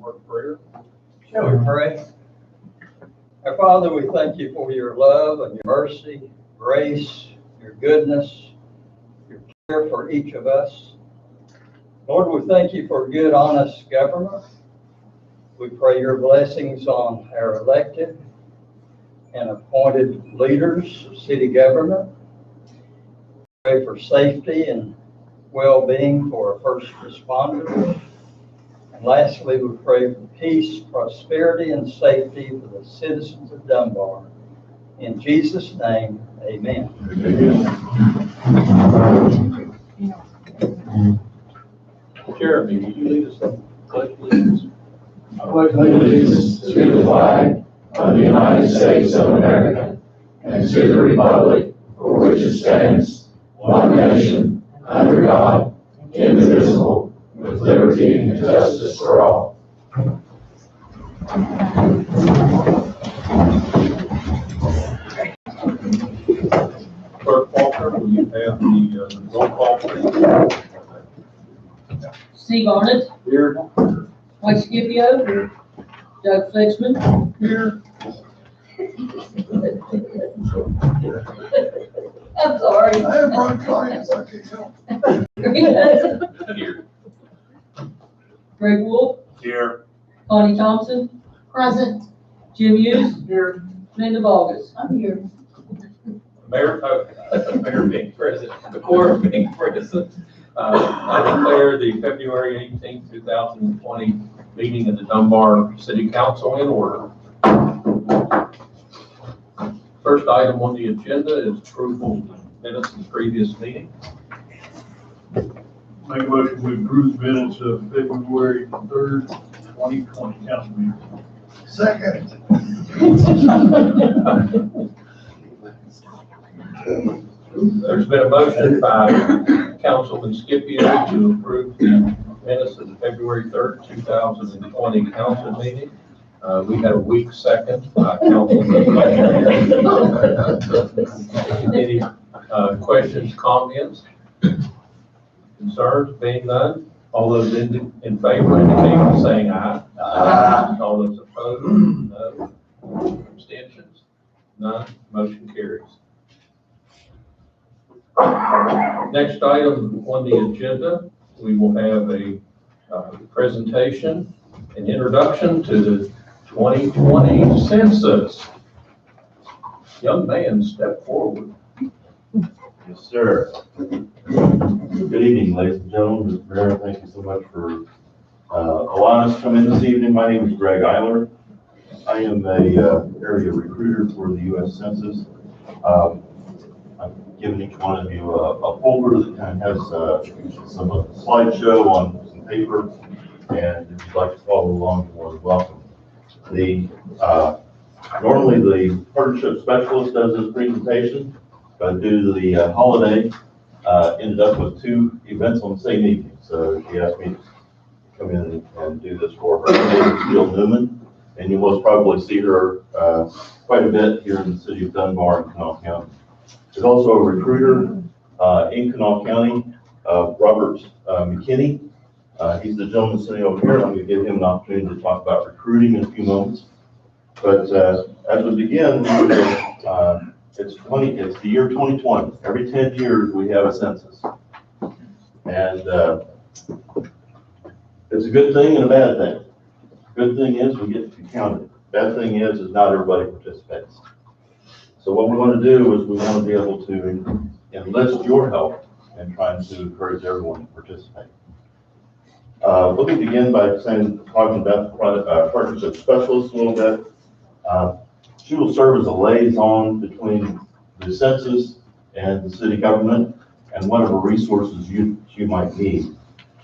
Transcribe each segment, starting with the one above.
word of prayer. Shall we pray? Our Father, we thank you for your love and your mercy, grace, your goodness, your care for each of us. Lord, we thank you for good, honest government. We pray your blessings on our elected and appointed leaders of city government. Pray for safety and well-being for our first responders. And lastly, we pray for peace, prosperity, and safety for the citizens of Dunbar. In Jesus' name, amen. Jeremy, will you lead us in pledge, please? I pledge allegiance to the flag of the United States of America and to the republic for which it stands, one nation, under God, indivisible, with liberty and justice for all. Clerk Walker, will you have the roll call, please? Steve Arnott, Here. Mike Scipio, Doug Fletchman. Here. I'm sorry. I have bronchitis, I can't help. Here. Greg Wolf, Here. Connie Thompson, Present. Jim Hughes, Here. Linda Vargas. I'm here. Mayor, Mayor being present, the quorum being present, I declare the February 18th, 2020 meeting of the Dunbar City Council in order. First item on the agenda is approval of minutes of the previous meeting. Make a motion to approve the minutes of February 3rd, 2020 council meeting. Second. There's been a motion by Councilman Scipio to approve the minutes of the February 3rd, 2020 council meeting. We had a weak second by Councilman Fletcher. Any questions, comments, concerns? Being none, all those in favor indicate by saying aye. Aye. All those opposed, no. Abstentions? None. Motion carries. Next item on the agenda, we will have a presentation, an introduction to the 2020 census. Young man, step forward. Yes, sir. Good evening, ladies and gentlemen. Mr. Mayor, thank you so much for allowing us to come in this evening. My name is Greg Eiler. I am a area recruiter for the U.S. Census. I've given each one of you a folder that kind of has some slideshow on some paper, and if you'd like to follow along, you're more than welcome. Normally the partnership specialist does this presentation, but due to the holiday, ended up with two events on the same evening. So she asked me to come in and do this for her. Her name is Jill Newman, and you'll most probably see her quite a bit here in the city of Dunbar and Kanawha County. There's also a recruiter in Kanawha County, Robert McKinney. He's the gentleman sitting over here. I'm going to give him an opportunity to talk about recruiting in a few moments. But as we begin, it's the year 2020. Every 10 years we have a census, and it's a good thing and a bad thing. Good thing is we get to be counted. Bad thing is not everybody participates. So what we want to do is we want to be able to enlist your help in trying to encourage everyone to participate. Let me begin by talking about the partnership specialist a little bit. She will serve as a liaison between the census and the city government and whatever resources you might need.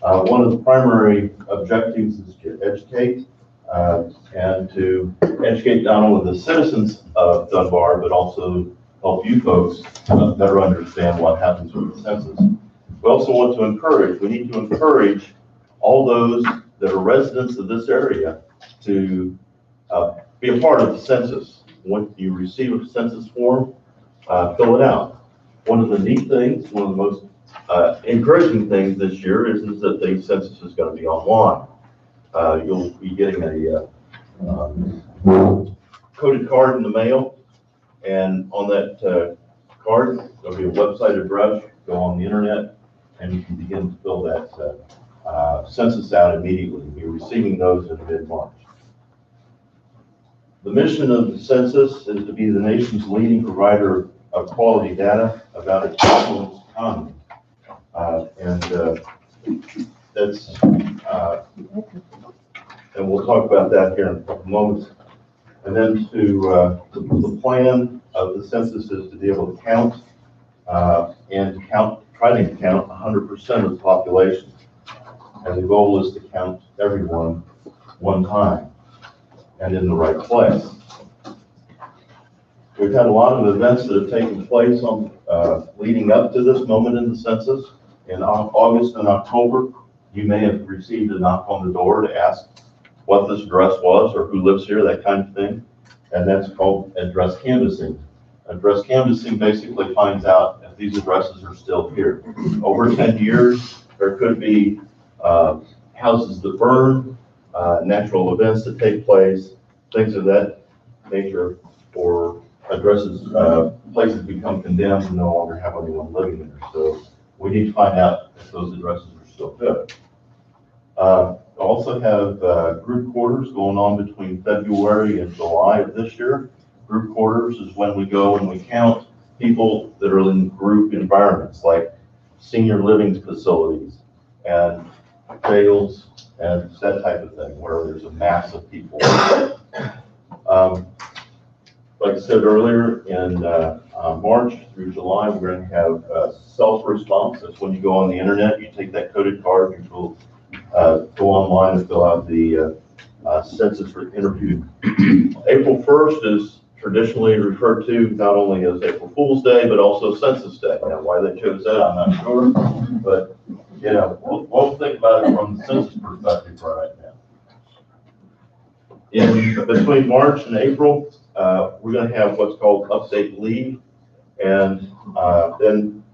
One of the primary objectives is to educate and to educate not only the citizens of Dunbar, but also help you folks better understand what happens with the census. We also want to encourage, we need to encourage all those that are residents of this area to be a part of the census. When you receive a census form, fill it out. One of the neat things, one of the most encouraging things this year is that the census is going to be online. you'll be getting a coded card in the mail. And on that card, there'll be a website address. Go on the internet, and you can begin to fill that census out immediately. You'll be receiving those in mid-March. The mission of the census is to be the nation's leading provider of quality data about its people and its economy. And we'll talk about that here in a couple moments. And then the plan of the census is to be able to count and try to count 100% of the population. And the goal is to count everyone one time and in the right place. We've had a lot of events that have taken place leading up to this moment in the census. In August and October, you may have received a knock on the door to ask what this address was or who lives here, that kind of thing. And that's called address canvassing. Address canvassing basically finds out if these addresses are still here. Over 10 years, there could be houses that burn, natural events that take place, things of that nature, or addresses, places become condemned and no longer have anyone living there. So we need to find out if those addresses are still good. Also have group quarters going on between February and July of this year. Group quarters is when we go and we count people that are in group environments like senior living facilities and jails and that type of thing, where there's a mass of people. Like I said earlier, in March through July, we're going to have self-response. That's when you go on the internet, you take that coded card, you will go online and fill out the census interview. April 1st is traditionally referred to not only as April Fool's Day, but also Census Day. Now, why they chose that, I'm not sure, but we'll think about it from the census perspective right now. Between March and April, we're going to have what's called update leave, and then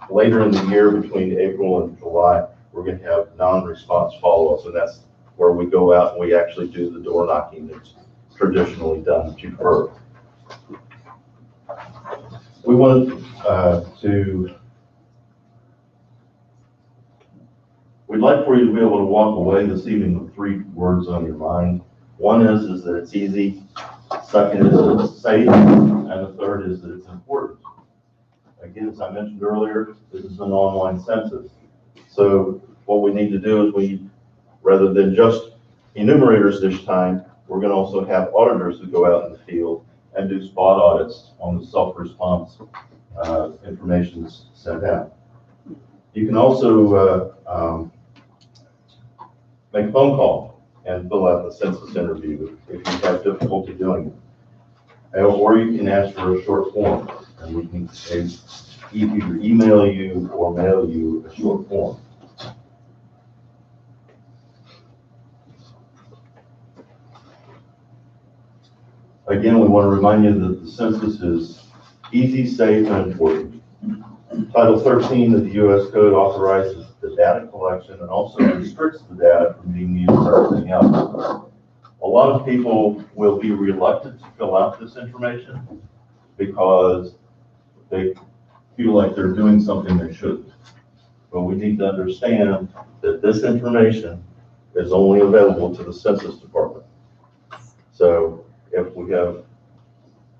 later in the year, between April and July, we're going to have non-response follow-ups, and that's where we go out and we actually do the door knocking that's traditionally done that you've heard. We want we'd like for you to be able to walk away this evening with 3 words on your mind. One is that it's easy. Second is that it's safe. And the third is that it's important. Again, as I mentioned earlier, this is an online census. So what we need to do is rather than just enumerators this time, we're going to also have auditors who go out in the field and do spot audits on the self-response information that's sent out. You can also make a phone call and fill out the census interview if you have difficulty doing it. Or you can ask for a short form, and we can either email you or mail you a short form. Again, we want to remind you that the census is easy, safe, and important. Title 13 of the U.S. Code authorizes the data collection and also restricts the data from being used for everything else. A lot of people will be reluctant to fill out this information because they feel like they're doing something they shouldn't. But we need to understand that this information is only available to the Census Department. So if we have,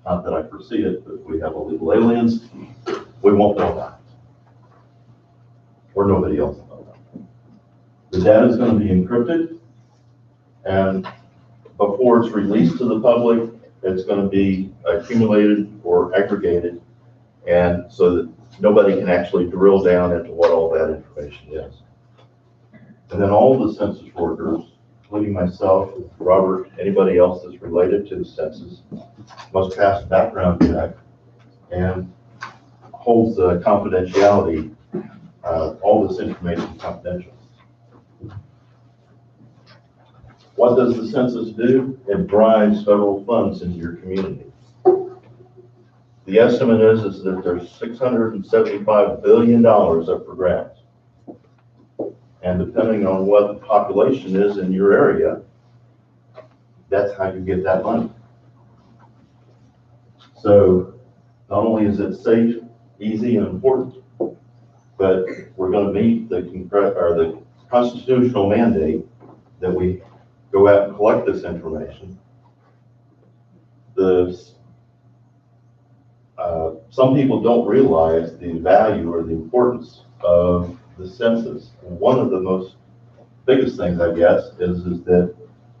not that I foresee it, but if we have illegal aliens, we won't know that. Or nobody else will know that. The data is going to be encrypted, and before it's released to the public, it's going to be accumulated or aggregated, and so that nobody can actually drill down into what all that information is. And then all the census workers, including myself, Robert, anybody else that's related to the census, must pass a background check and holds the confidentiality, all this information confidential. What does the census do? It drives federal funds into your community. The estimate is that there's $675 billion up for grabs. And depending on what the population is in your area, that's how you get that money. So not only is it safe, easy, and important, but we're going to meet the constitutional mandate that we go out and collect this information. Some people don't realize the value or the importance of the census. And one of the biggest things, I guess, is that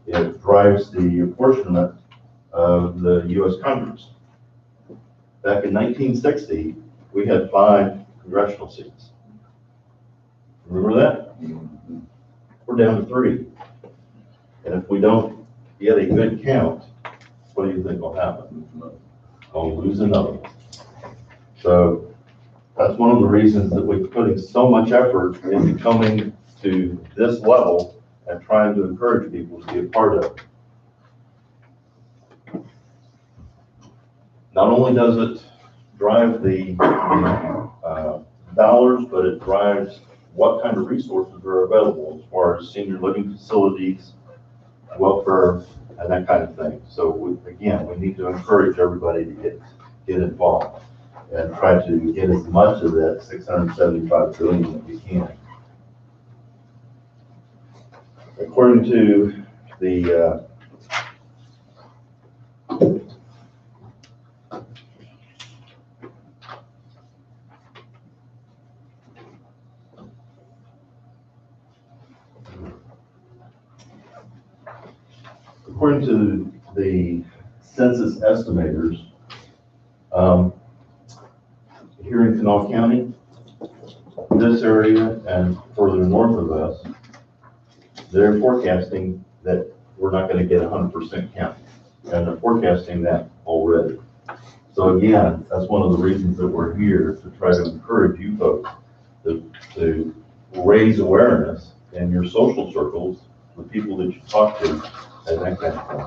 it drives the apportionment of the U.S. Congress. Back in 1960, we had 5 congressional seats. Remember that? We're down to 3. And if we don't get a good count, what do you think will happen? I'll lose another one. So that's one of the reasons that we're putting so much effort into coming to this level and trying to encourage people to be a part of it. Not only does it drive the dollars, but it drives what kind of resources are available as far as senior living facilities, welfare, and that kind of thing. So we need to encourage everybody to get involved and try to get as much of that $675 billion that we can. According to the census estimators, here in Kanawha County, this area and further north of us, they're forecasting that we're not going to get 100% count, and they're forecasting that already. So again, that's one of the reasons that we're here, to try to encourage you folks to raise awareness in your social circles, the people that you talk to, and that kind of thing.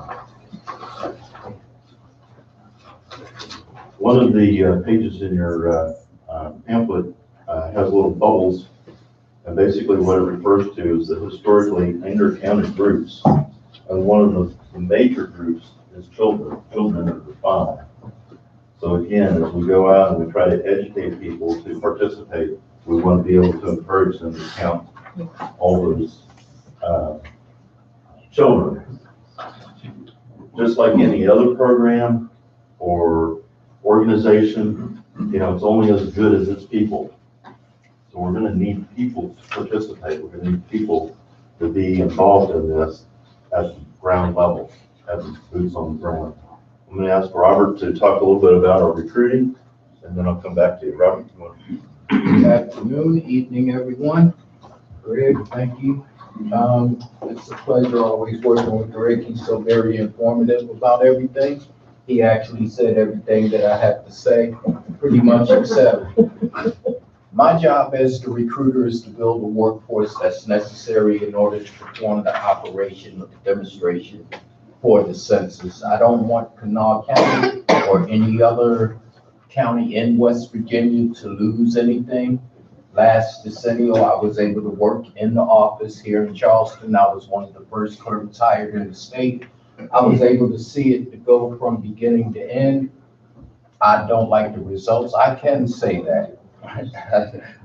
One of the pages in your pamphlet has little bubbles, and basically what it refers to is the historically intercounted groups. And one of the major groups is children under 5. So again, as we go out and we try to educate people to participate, we want to be able to encourage them to count all those children. Just like any other program or organization, it's only as good as its people. So we're going to need people to participate. We're going to need people to be involved in this at the ground level, at the boots on the ground. I'm going to ask Robert to talk a little bit about our recruiting, and then I'll come back to you. Robert, you want to? Good afternoon, evening, everyone. Greg, thank you. It's a pleasure always working with Greg. He's so very informative about everything. He actually said everything that I have to say, pretty much, except my job as the recruiter is to build a workforce that's necessary in order to perform the operation of the demonstration for the census. I don't want Kanawha County or any other county in West Virginia to lose anything. Last decennial, I was able to work in the office here in Charleston. I was one of the first clerks hired in the state. I was able to see it to go from beginning to end. I don't like the results. I can say that.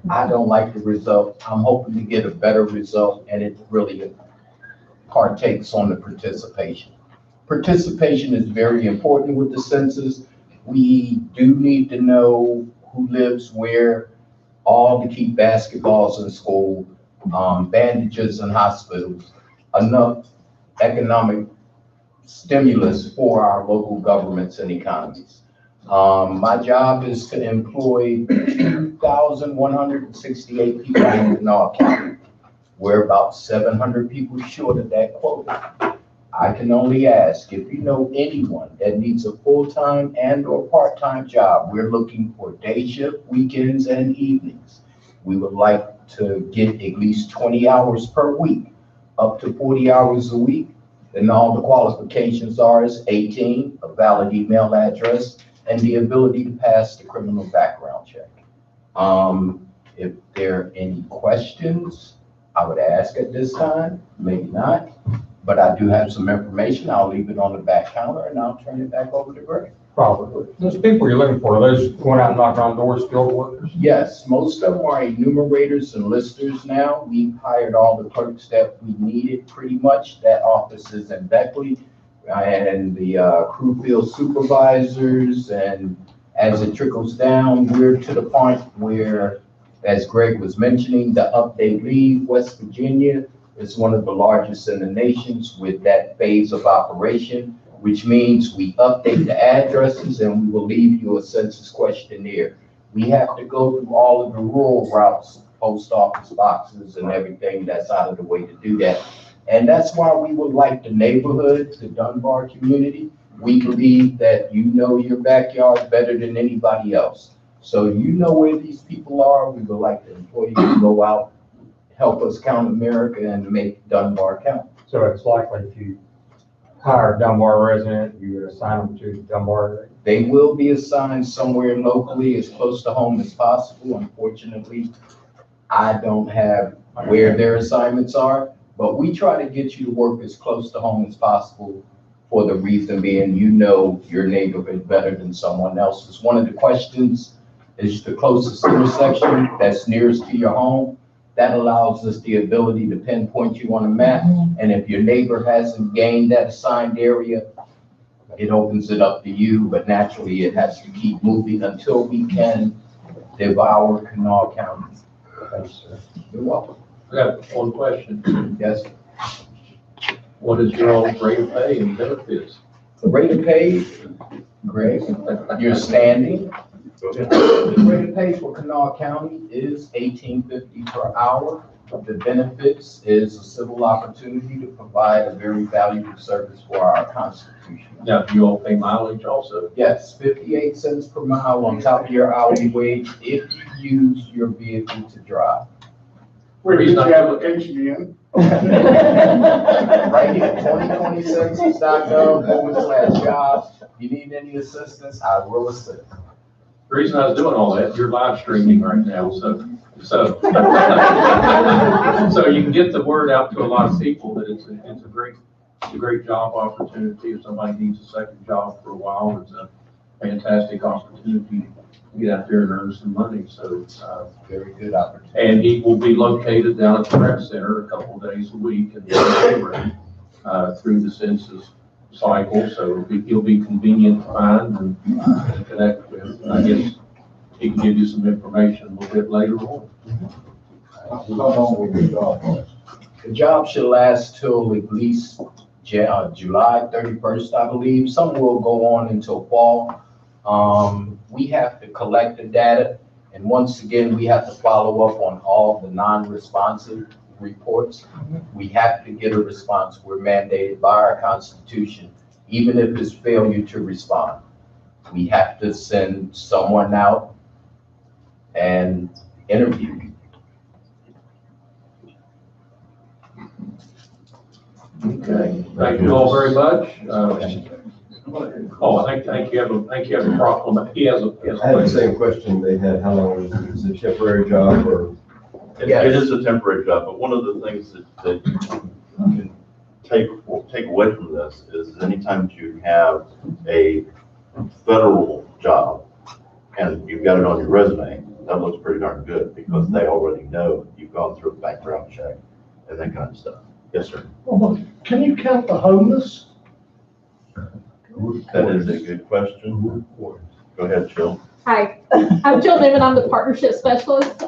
I don't like the result. I'm hoping to get a better result, and it really partakes on the participation. Participation is very important with the census. We do need to know who lives where, all to keep basketballs in school, bandages in hospitals, enough economic stimulus for our local governments and economies. My job is to employ 2,168 people in Kanawha County. We're about 700 people short of that quota. I can only ask, if you know anyone that needs a full-time and or part-time job, we're looking for day shift, weekends, and evenings. We would like to get at least 20 hours per week, up to 40 hours a week. And all the qualifications are is 18, a valid email address, and the ability to pass the criminal background check. If there are any questions, I would ask at this time, maybe not, but I do have some information. I'll leave it on the back counter and I'll turn it back over to Greg. Probably. Those people you're looking for, are those going out and knocking on doors, skilled workers? Yes, most of them are enumerators and listers now. We've hired all the clerks that we needed pretty much. That office is in Beckley. And the crew field supervisors, and as it trickles down, we're to the point where, as Greg was mentioning, the update leave, West Virginia is one of the largest in the nations with that phase of operation, which means we update the addresses and we will leave you a census questionnaire. We have to go through all of the rural routes, post office boxes and everything that's out of the way to do that. And that's why we would like the neighborhood, the Dunbar community. We believe that you know your backyard better than anybody else. So you know where these people are. We would like the employees to go out, help us count America and make Dunbar count. So it's likely if you hire a Dunbar resident, you would assign them to Dunbar. They will be assigned somewhere locally as close to home as possible. Unfortunately, I don't have where their assignments are, but we try to get you to work as close to home as possible for the reason being, you know your neighborhood better than someone else's. One of the questions is the closest intersection that's nearest to your home. That allows us the ability to pinpoint you on a map. And if your neighbor hasn't gained that assigned area, it opens it up to you, but naturally it has to keep moving until we can devour Kanawha County. Thanks, sir. You're welcome. I got one question. Yes. What is your own rate of pay and benefits? The rate of pay, Greg, you're standing. The rate of pay for Kanawha County is $18.50 per hour. The benefits is a civil opportunity to provide a very valuable service for our Constitution. Now, do you all pay mileage also? Yes, 58 cents per mile on top of your hourly wage if you use your vehicle to drive. Where did the application in? Right here, 2020census.gov/jobs. If you need any assistance, I will assist. The reason I was doing all that, you're live streaming right now, so so you can get the word out to a lot of people that it's a great job opportunity. If somebody needs a second job for a while, it's a fantastic opportunity to get out there and earn some money. So Very good opportunity. and he will be located down at the rec center a couple of days a week in January through the census cycle. So he'll be convenient to find and connect with. And I guess he can give you some information a little bit later on. How long will your job last? The job should last till at least July 31st, I believe. Some will go on until fall. We have to collect the data, and once again, we have to follow up on all the non-responsive reports. We have to get a response. We're mandated by our Constitution, even if it's failure to respond. We have to send someone out and interview. Okay, thank you all very much. Oh, I think you have a proclamation. He has a. I had the same question they had, how long is it a temporary job or? It is a temporary job, but one of the things that you can take away from this is anytime you have a federal job and you've got it on your resume, that looks pretty darn good because they already know you've gone through a background check and that kind of stuff. Yes, sir. Can you count the homeless? That is a good question. Go ahead, Jill. Hi, I'm Jill Newman. I'm the partnership specialist.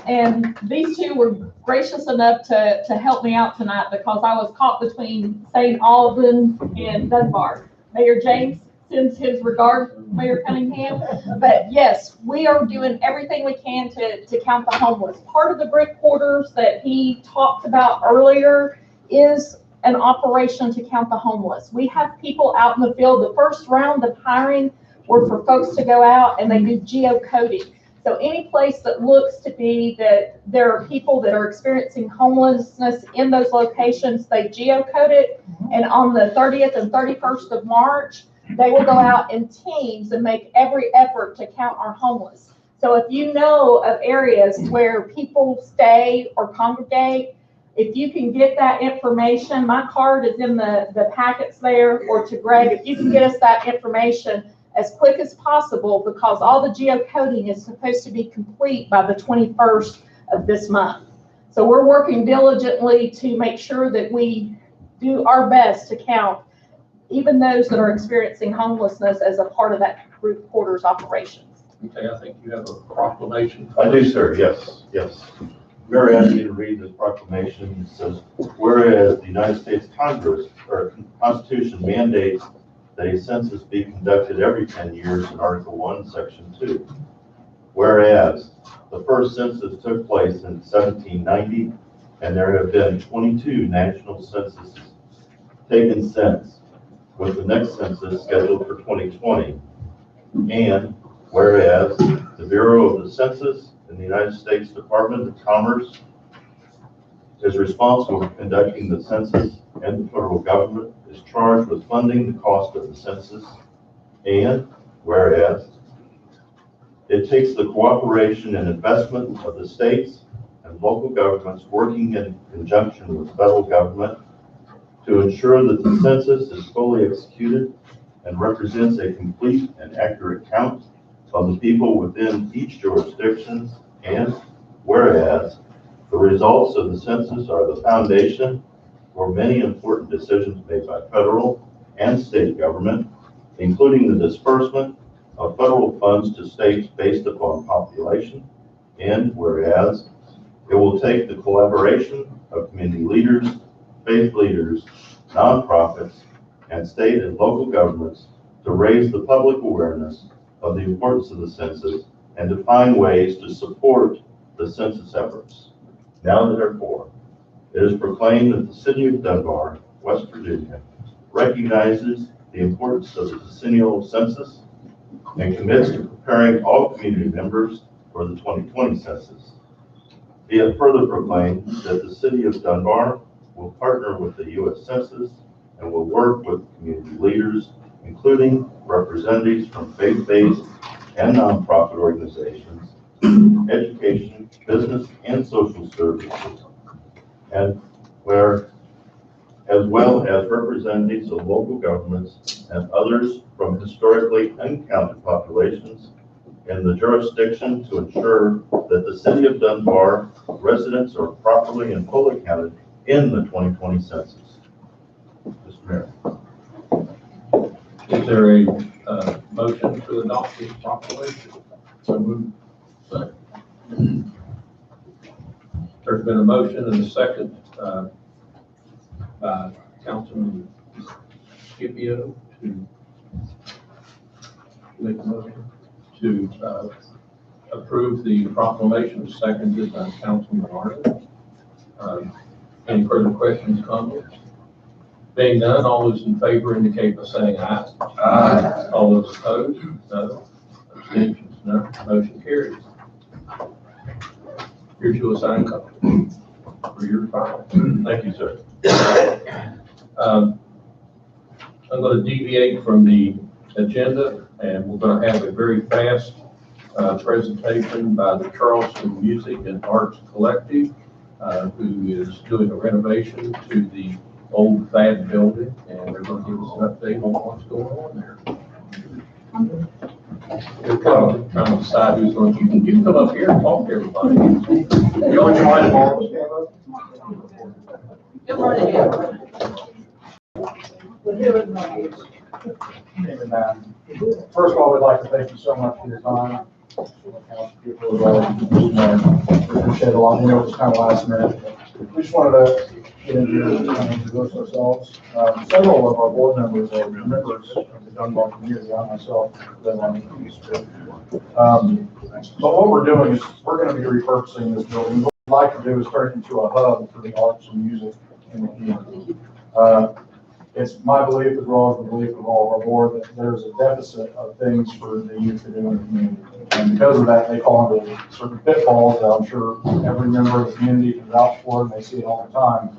And these two were gracious enough to help me out tonight because I was caught between St. Alban and Dunbar. Mayor James sends his regard, Mayor Cunningham. But yes, we are doing everything we can to count the homeless. Part of the brick quarters that he talked about earlier is an operation to count the homeless. We have people out in the field. The first round of hiring were for folks to go out and they do geocoding. So any place that looks to be that there are people that are experiencing homelessness in those locations, they geocode it. And on the 30th and 31st of March, they will go out in teams and make every effort to count our homeless. So if you know of areas where people stay or congregate, if you can get that information, my card is in the packets there, or to Greg, if you can get us that information as quick as possible, because all the geocoding is supposed to be complete by the 21st of this month. So we're working diligently to make sure that we do our best to count even those that are experiencing homelessness as a part of that group quarters operations. Okay, I think you have a proclamation. I do, sir, yes, yes. We're asking you to read this proclamation. It says, whereas the United States Congress, or Constitution mandates that a census be conducted every 10 years in Article 1, Section 2. Whereas the first census took place in 1790, and there have been 22 national censuses taken since, with the next census scheduled for 2020. And whereas the Bureau of the Census in the United States Department of Commerce is responsible for conducting the census, and the federal government is charged with funding the cost of the census. And whereas it takes the cooperation and investment of the states and local governments working in conjunction with federal government to ensure that the census is fully executed and represents a complete and accurate count of the people within each jurisdiction. And whereas the results of the census are the foundation for many important decisions made by federal and state government, including the disbursement of federal funds to states based upon population. And whereas it will take the collaboration of community leaders, faith leaders, nonprofits, and state and local governments to raise the public awareness of the importance of the census and to find ways to support the census efforts. Now therefore, it is proclaimed that the city of Dunbar, West Virginia, recognizes the importance of the decennial census and commits to preparing all community members for the 2020 census. Be it further proclaimed that the city of Dunbar will partner with the U.S. Census and will work with community leaders, including representatives from faith-based and nonprofit organizations, education, business, and social services, and as well as representatives of local governments and others from historically uncounted populations in the jurisdiction to ensure that the city of Dunbar residents are properly and fully counted in the 2020 census. Mr. Mayor. Is there a motion to adopt this proclamation? So moved. Second. There's been a motion and a second by Councilman Scipio to make a motion to approve the proclamation, seconded by Councilman Arnold. Any further questions, comments? Being none, all those in favor indicate by saying aye. Aye. All those opposed, no. Abstentions, no. Motion carries. Here's your assigned copy for your file. Thank you, sir. I'm going to deviate from the agenda, and we're going to have a very fast presentation by the Charleston Music and Arts Collective, who is doing a renovation to the old FAD building, and they're going to give us an update on what's going on there. They're trying to decide who's going to, you can come up here and talk to everybody. You want your mind involved? Good morning. First of all, we'd like to thank you so much for your time. Appreciate a lot. I know it was kind of last minute. We just wanted to get in here and introduce ourselves. Several of our board members are members of the Dunbar community. I myself live on the east. But what we're doing is we're going to be repurposing this building. What we'd like to do is turn it into a hub for the arts and music in the community. It's my belief, as well as the belief of all of our board, that there's a deficit of things for the youth to do in the community. And because of that, they fall into certain pitfalls that I'm sure every member of the community can vouch for, and they see it all the time.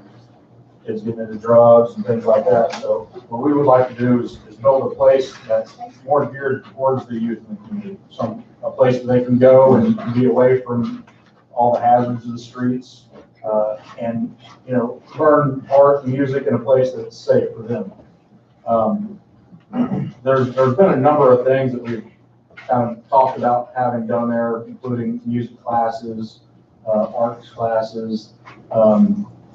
kids getting into drugs and things like that. So what we would like to do is build a place that's more geared towards the youth in the community. A place where they can go and be away from all the hazards of the streets, and, learn art and music in a place that's safe for them. There's been a number of things that we've kind of talked about having done there, including music classes, arts classes,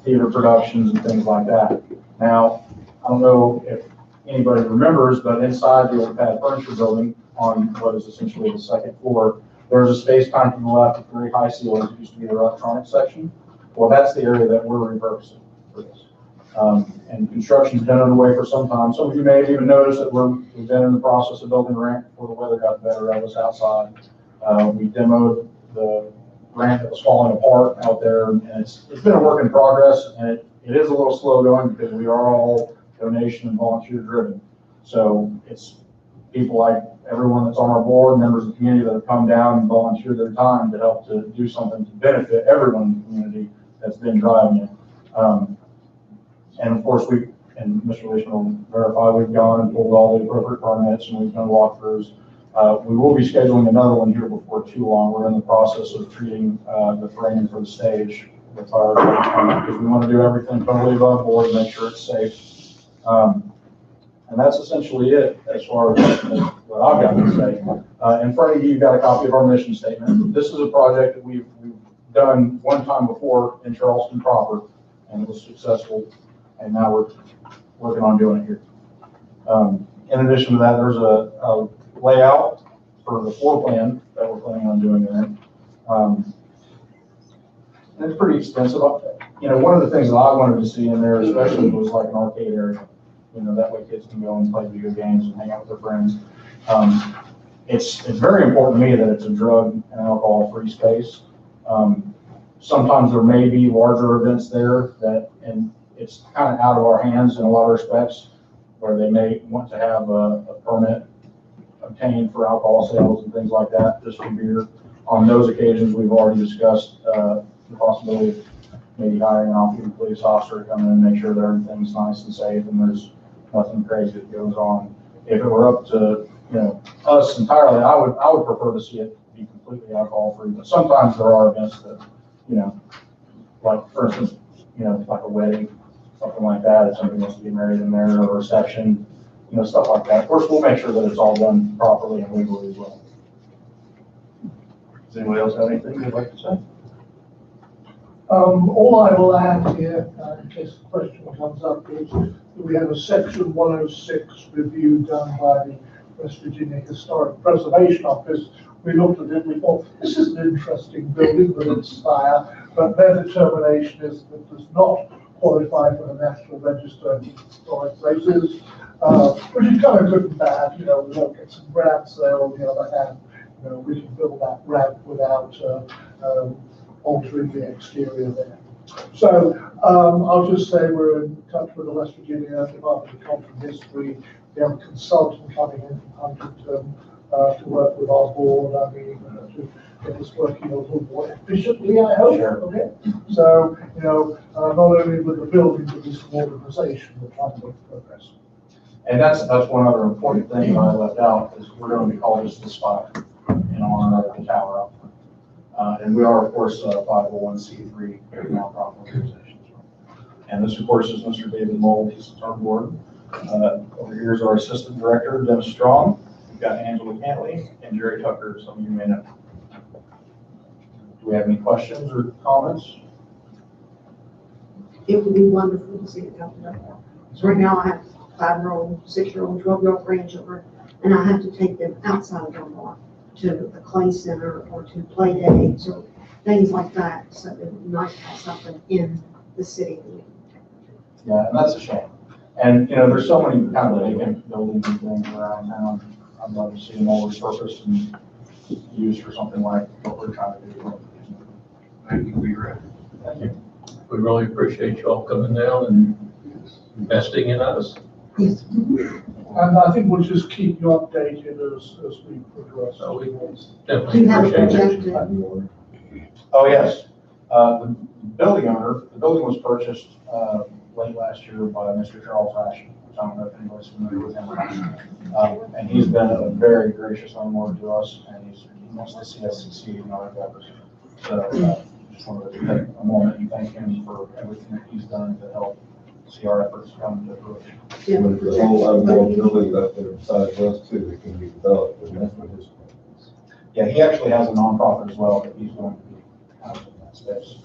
theater productions and things like that. Now, I don't know if anybody remembers, but inside the old pad furniture building on what is essentially the second floor, there's a space kind to the left with very high ceilings. It used to be the electronics section. Well, that's the area that we're repurposing for this. And construction's been underway for some time. Some of you may have even noticed that we've been in the process of building a ramp before the weather got better. I was outside. We demoed the ramp that was falling apart out there, and it's been a work in progress, and it is a little slow going because we are all donation and volunteer driven. So it's people like everyone that's on our board, members of the community that have come down and volunteered their time to help to do something to benefit everyone in the community that's been driving it. And of course, and Mr. Leishman will verify, we've gone and pulled all the appropriate permits and we've done walkthroughs. We will be scheduling another one here before too long. We're in the process of treating the framing for the stage with our, because we want to do everything totally above board and make sure it's safe. And that's essentially it as far as what I've got to say. In front of you, you've got a copy of our mission statement. This is a project that we've done one time before in Charleston proper, and it was successful. And now we're working on doing it here. In addition to that, there's a layout for the floor plan that we're planning on doing there. And it's pretty extensive. One of the things that I wanted to see in there especially was like an arcade area. That way kids can go and play video games and hang out with their friends. It's very important to me that it's a drug and alcohol-free space. Sometimes there may be larger events there and it's kind of out of our hands in a lot of respects, where they may want to have a permit obtained for alcohol sales and things like that, just for beer. On those occasions, we've already discussed the possibility of maybe hiring an off-duty police officer to come in and make sure that everything's nice and safe and there's nothing crazy that goes on. If it were up to us entirely, I would prefer to see it be completely alcohol-free. But sometimes there are events that like for instance, like a wedding, something like that, if somebody wants to get married in there, or a reception, stuff like that. Of course, we'll make sure that it's all done properly and legally as well. Does anybody else have anything they'd like to say? All I will add here, in case the question comes up, is that we have a Section 106 review done by the West Virginia Historic Preservation Office. We looked at it, we thought, this is an interesting building with its spire, but their determination is that it does not qualify for the National Register of Historic Places, which is kind of good and bad. We won't get some grants there. On the other hand, we can build that ramp without altering the exterior there. So I'll just say we're in touch with the West Virginia Department of Culture and History. We have a consultant coming in from Huntington to work with our board. To get this working a little more efficiently, I hope. Sure. Okay. So, not only with the building, but this organization, we're trying to make progress. And that's one other important thing that I left out is we're going to be calling this the spot in honor of the tower out front. And we are, of course, a 501c3 nonprofit organization. And this, of course, is Mr. David Mold. He's our board. Over here is our assistant director, Dennis Strong. We've got Angela Cantley and Jerry Tucker, some of you may know. Do we have any questions or comments? It would be wonderful to see it come to Dunbar. So right now I have 5-year-old, 6-year-old, 12-year-old grandchildren, and I have to take them outside of Dunbar to a clay center or to play dates or things like that. So it would be nice to have something in the city. Yeah, and that's a shame. And, there's so many kind of vacant buildings and things around town. I'd love to see them all repurposed and used for something like what we're trying to do. Thank you for your effort. Thank you. We really appreciate you all coming down and investing in us. Yes. And I think we'll just keep you updated as we progress. So we Do definitely you have a appreciate it. project? Oh, yes. The building was purchased late last year by Mr. Charles Ashton, which I don't know if anybody's familiar with him or not. And he's been a very gracious landlord to us, and he wants to see us succeed in our endeavors. So, just wanted to take a moment and thank him for everything that he's done to help see our efforts come to fruition. But there's a whole lot more buildings out there besides us too that can be developed, and that's what his plan is. Yeah, he actually has a nonprofit as well that he's going to be housed in that space.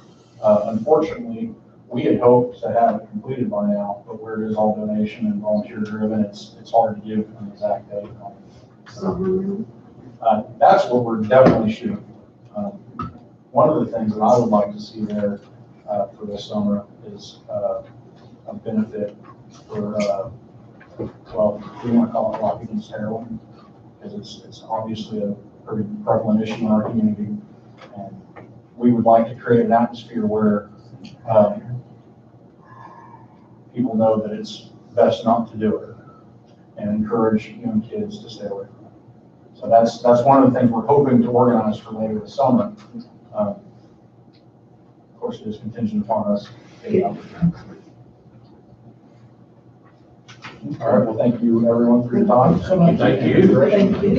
Unfortunately, we had hoped to have it completed by now, but where it is all donation and volunteer driven, it's hard to give an exact date on it. So, that's what we're definitely shooting. One of the things that I would like to see there for this summer is a benefit for, well, we want to call it Rock Against Heroin, because it's obviously a pretty prevalent issue in our community. And we would like to create an atmosphere where people know that it's best not to do it and encourage young kids to stay away from it. So that's one of the things we're hoping to organize for later this summer. Of course, it is contingent upon us getting out there. All right, well, thank you everyone for your time. Thank you. Thank you.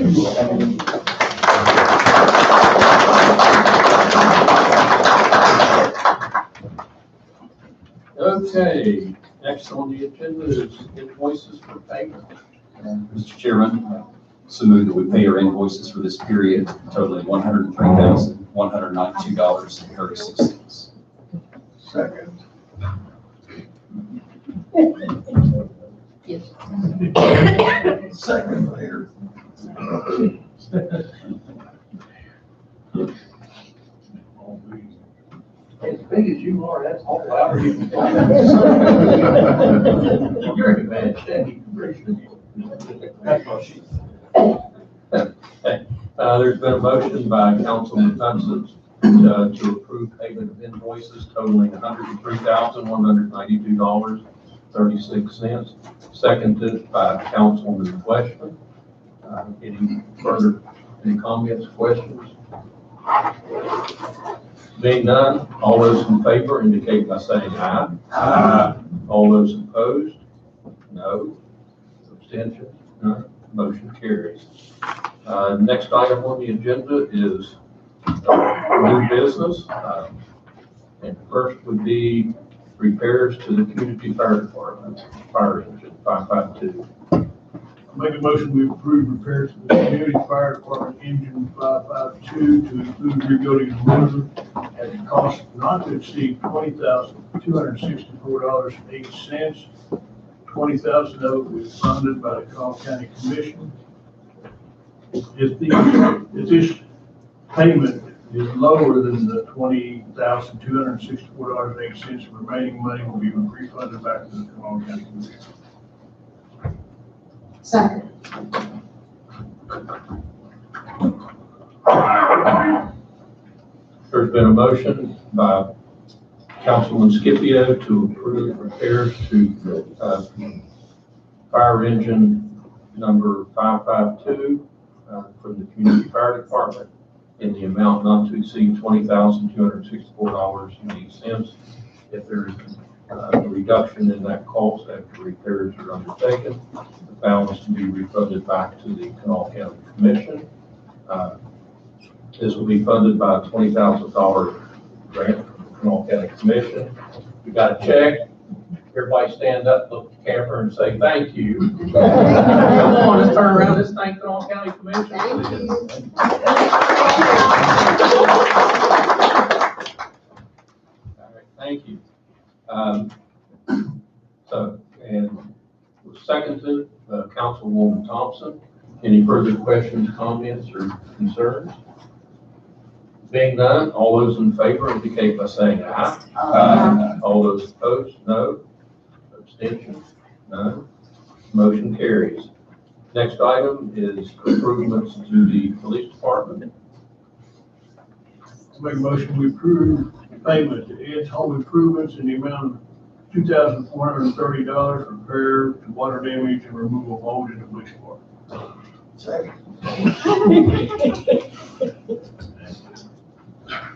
Okay, next on the agenda is invoices for payment. Mr. Chairman, so move that we pay our invoices for this period totaling $103,192.36. Second. Second later. As big as you are, that's all I need. You're in bad shape. There's been a motion by Councilman Hudson to approve payment of invoices totaling $103,192.36. Seconded by Councilman Westman. Any comments, questions? Being none, all those in favor indicate by saying aye. Aye. All those opposed? No. Abstention? None. Motion carries. Next item on the agenda is new business. And first would be repairs to the community fire department, fire engine 552. Make a motion, we approve repairs to the community fire department engine 552 to include rebuilding the motor at a cost not to exceed $20,264.08. $20,000 of it was funded by the Kanawha County Commission. If this payment is lower than the $20,264.08, remaining money will be refunded back to the Kanawha County Commission. Second. There's been a motion by Councilman Scipio to approve repairs to fire engine number 552 from the community fire department in the amount not to exceed $20,264.80. If there is a reduction in that cost after repairs are undertaken, the balance to be refunded back to the Kanawha County Commission. This will be funded by a $20,000 grant from the Kanawha County Commission. We got a check. Everybody stand up, look at the camera and say, thank you. Come on, let's turn around this thank Kanawha County Commission. Thank you. All right, thank you. And was seconded, Councilwoman Thompson. Any further questions, comments, or concerns? Being none, all those in favor indicate by saying aye. Aye. All those opposed, no. Abstention, none. Motion carries. Next item is improvements to the police department. Make a motion, we approve payment to Ed's Home Improvements in the amount of $2,430 for repair to water damage and removal of mold in the police department. Second.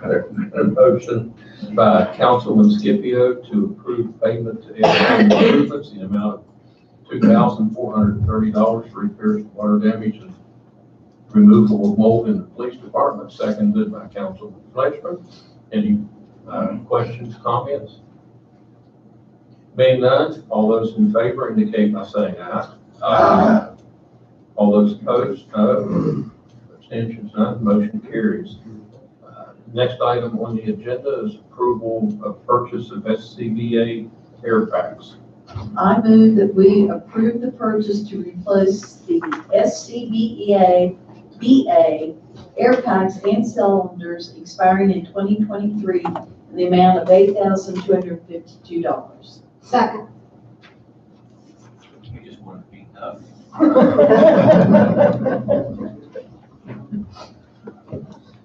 A motion by Councilman Scipio to approve payment to Edison Improvements in the amount of $2,430 for repairs to water damage and removal of mold in the police department, seconded by Councilman Fleischman. Any questions, comments? Being none, all those in favor indicate by saying aye. Aye. All those opposed, no. Abstentions, none. Motion carries. Next item on the agenda is approval of purchase of SCBA air packs. I move that we approve the purchase to replace the SCBA BA air packs and cylinders expiring in 2023 in the amount of $8,252. Second. You just want to be tough.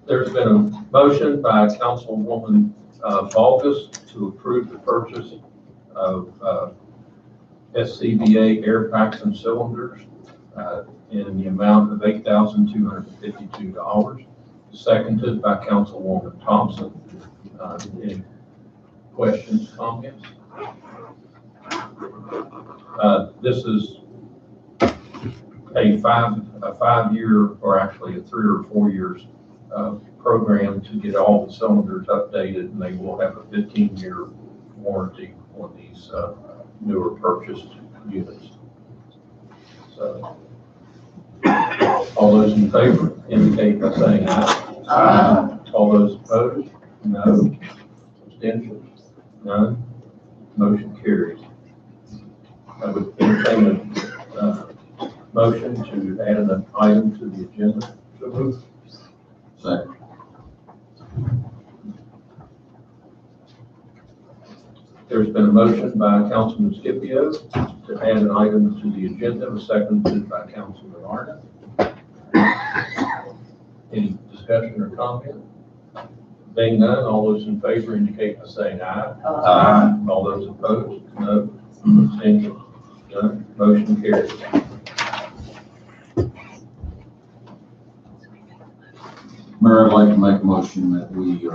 There's been a motion by Councilwoman Balgus to approve the purchase of SCBA air packs and cylinders in the amount of $8,252, seconded by Councilwoman Thompson. Any questions, comments? This is a five-year, or actually a 3 or 4 years program to get all the cylinders updated, and they will have a 15-year warranty on these newer purchased units. So, all those in favor indicate by saying aye. Aye. All those opposed, no. Abstentions, none. Motion carries. I would entertain a motion to add an item to the agenda. So moved. Second. There's been a motion by Councilman Scipio to add an item to the agenda, seconded by Councilman Arnott. Any discussion or comment? Being none, all those in favor indicate by saying aye. Aye. All those opposed, no. Abstentions, none. Motion carries. Mayor, I'd like to make a motion that we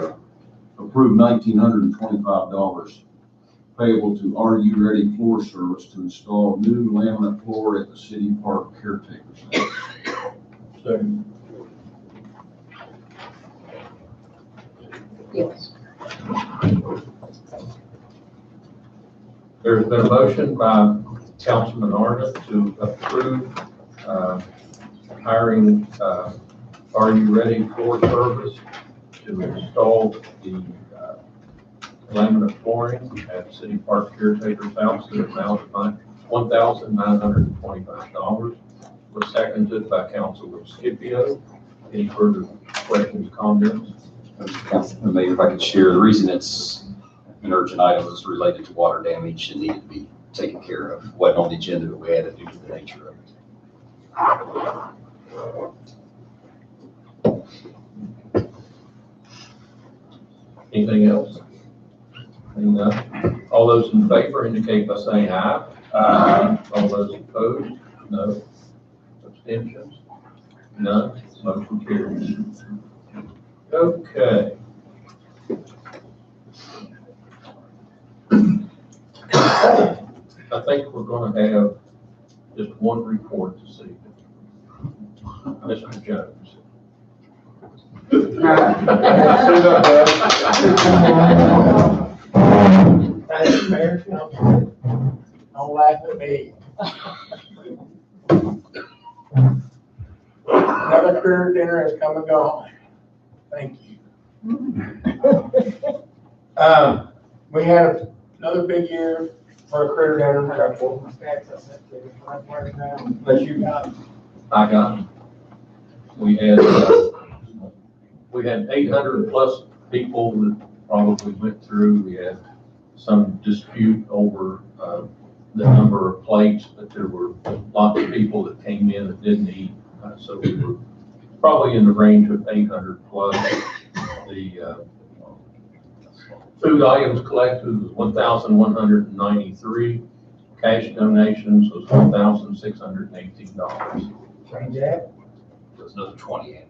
approve $1,925 payable to Are You Ready Floor Service to install new laminate floor at the City Park Caretaker Center. Second. Yes. There's been a motion by Councilman Arnott to approve hiring Are You Ready Floor Service to install the laminate flooring at City Park Caretaker's house at an amount of $1,925. Was seconded by Councilman Scipio. Any further questions, comments? Councilman Mayor, if I could share, the reason it's an urgent item is related to water damage and needed to be taken care of. Wasn't on the agenda, but we had it due to the nature of it. Anything else? All those in favor indicate by saying aye. Aye. All those opposed, no. Abstentions, none. Motion carries. Okay. I think we're going to have just one report this evening. Mr. Jones. Thank you, Mayor. Don't laugh at me. Another career dinner has come and gone. Thank you. We had another big year for a career dinner. I got four of my stacks. Unless you got them. I got them. We had 800 plus people that probably went through. We had some dispute over the number of plates, but there were lots of people that came in that didn't eat. So we were probably in the range of 800 plus. The food items collected was 1,193. Cash donations was $1,618. Change that. There's another 20 in.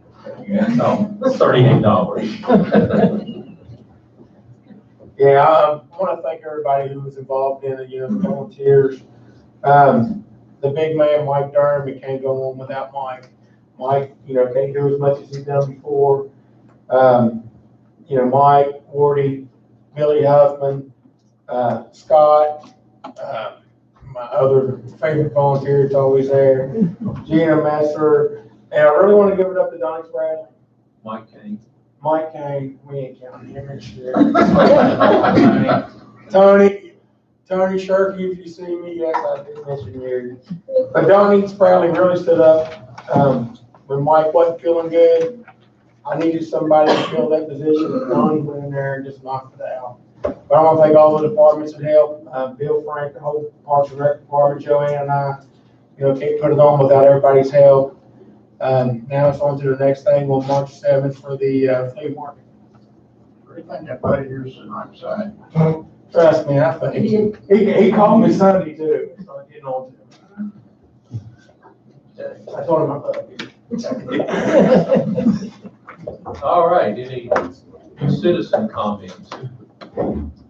Yeah, no, $38. Yeah, I want to thank everybody who was involved in it, the volunteers. The big man, Mike Durham, it can't go on without Mike. Mike, can't do as much as he's done before. Mike, Wardy, Billy Huffman, Scott, my other favorite volunteer is always there, Gina Messer, and I really want to give it up to Donnie Bradley. Mike Kane, we ain't counting him this year. Tony Shirky, if you see me, yes, I did mention you. But Donnie Sproutley really stood up when Mike wasn't feeling good. I needed somebody to fill that position, and Donnie went in there and just knocked it out. But I want to thank all the departments that helped, Bill Frank, the whole Parks and Rec department, Joanne and I, can't put it on without everybody's help. Now it's on to the next thing on March 7th for the flea market. Everything that buddy here is right beside. Trust me, I think. He called me Sunday too. So getting on to him. I told him I love you. All right, any citizen comments,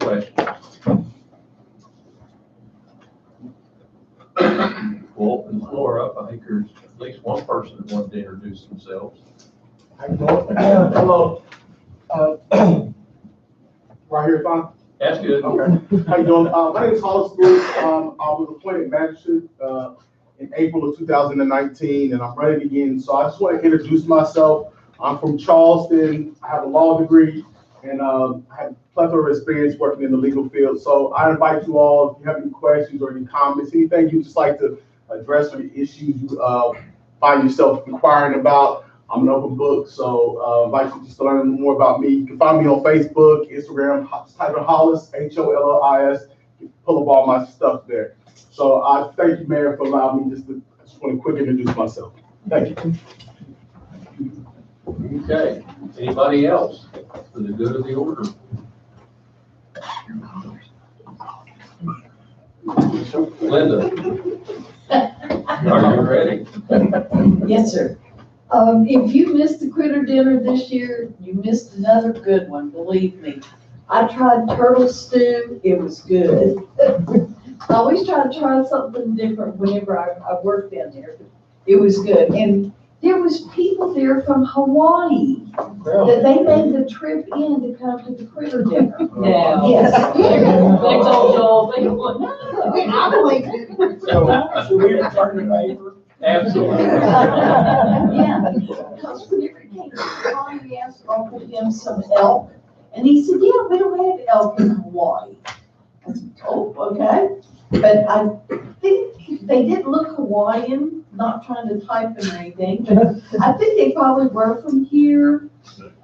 questions? We'll open the floor up. I think there's at least one person that wanted to introduce themselves. Hello. Right here, fine? That's good. Okay. How you doing? My name is Hollis Bruce. I was appointed magistrate in April of 2019, and I'm running again. So I just want to introduce myself. I'm from Charleston. I have a law degree, and I have a plethora of experience working in the legal field. So I invite you all, if you have any questions or any comments, anything you'd just like to address or the issues you find yourself inquiring about, I'm an open book. So invite you just to learn more about me. You can find me on Facebook, Instagram, type in Hollis, Hollis. You can pull up all my stuff there. So I thank you, Mayor, for allowing me I just want to quickly introduce myself. Thank you. Okay, anybody else for the good of the order? Linda, are you ready? Yes, sir. If you missed the critter dinner this year, you missed another good one, believe me. I tried turtle stew, it was good. I always try to try something different whenever I worked in there. It was good. And there was people there from Hawaii that they made the trip in to come to the critter dinner. No. Yes. They told y'all, they want. I believe it. So should we return the favor? Absolutely. Yeah, because whenever it came to Hawaii, we asked offered him some elk, and he said, yeah, we don't have elk in Hawaii. I said, oh, okay. But I think they didn't look Hawaiian, not trying to type them or anything, but I think they probably were from here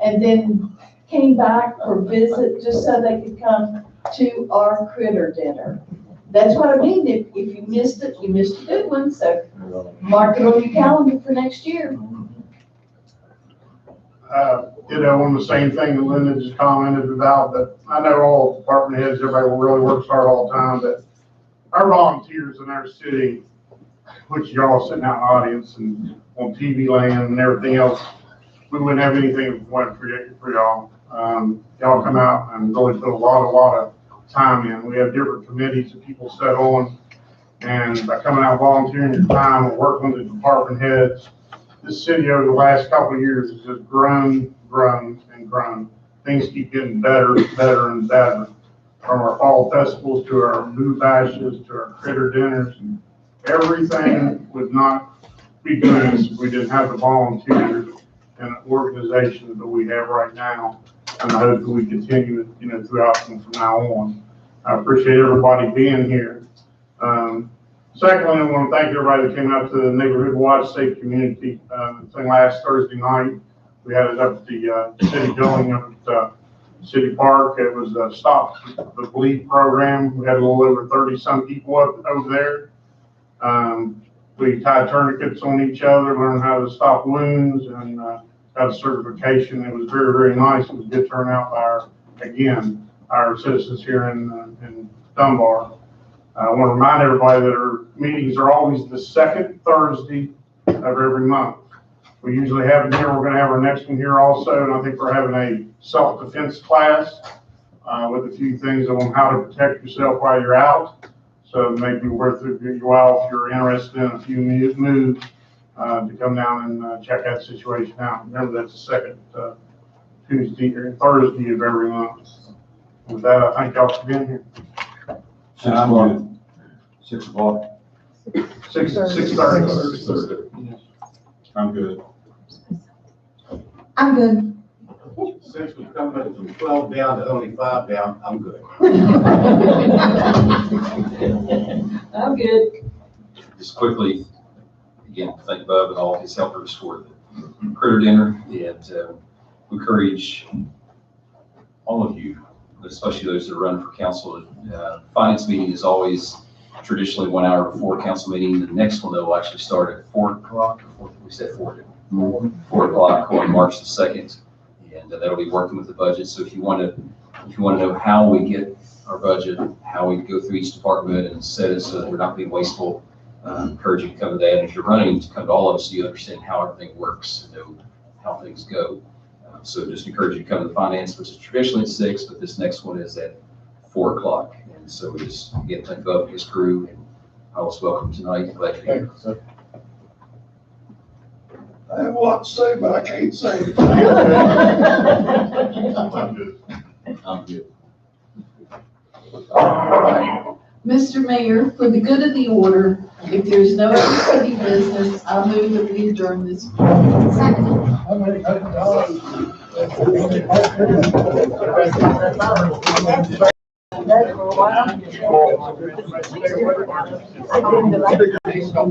and then came back for a visit just so they could come to our critter dinner. That's what I mean. If you missed it, you missed a good one. So mark it on your calendar for next year. On the same thing that Linda just commented about, but I know all department heads, everybody really works hard all the time, but our volunteers in our city, which y'all sitting out in the audience and on TV land and everything else, we wouldn't have anything if it wasn't for y'all. Y'all come out and really put a lot of time in. We have different committees that people set on, and by coming out volunteering your time and working with the department heads, this city over the last couple of years has just grown and grown. Things keep getting better and better. From our fall festivals to our booth bashes to our critter dinners, everything would not be good if we didn't have the volunteers and organization that we have right now. And I hope that we continue it, throughout and from now on. I appreciate everybody being here. Secondly, I want to thank everybody that came out to the Neighborhood Watch Safe Community thing last Thursday night. We had it up at the city building up at City Park. It was a Stop the Bleed program. We had a little over 30-some people up over there. We tied tourniquets on each other, learned how to stop wounds, and got a certification. It was very, very nice. It was a good turnout by our citizens here in Dunbar. I want to remind everybody that our meetings are always the second Thursday of every month. We usually have it here. We're going to have our next one here also, and I think we're having a self-defense class with a few things on how to protect yourself while you're out. So it may be worth it your while if you're interested in a few moves, to come down and check that situation out. Remember, that's the second Tuesday or Thursday of every month. With that, I thank y'all for being here. 6 o'clock. 6 o'clock. 6:30. I'm good. I'm good. Since we're coming from 12 down to only 5 down, I'm good. I'm good. Just quickly, again, thank Bub and all his helpers for the critter dinner, and encourage all of you, but especially those that are running for council. Finance meeting is always traditionally 1 hour before council meeting. The next one, though, will actually start at 4 o'clock. We said 4 o'clock on March the 2nd, and that'll be working with the budget. So if you want to know how we get our budget, how we go through each department and set it so that we're not being wasteful, encourage you to come to that. And if you're running, to come to all of us so you understand how everything works and know how things go. So just encourage you to come to the finance, which is traditionally at 6, but this next one is at 4 o'clock. And so we just, again, thank Bub and his crew, and I was welcome tonight. Glad you're here. I have a lot to say, but I can't say it. I'm good. I'm good. Mr. Mayor, for the good of the order, if there's no other city business, I move that we adjourn this. Second.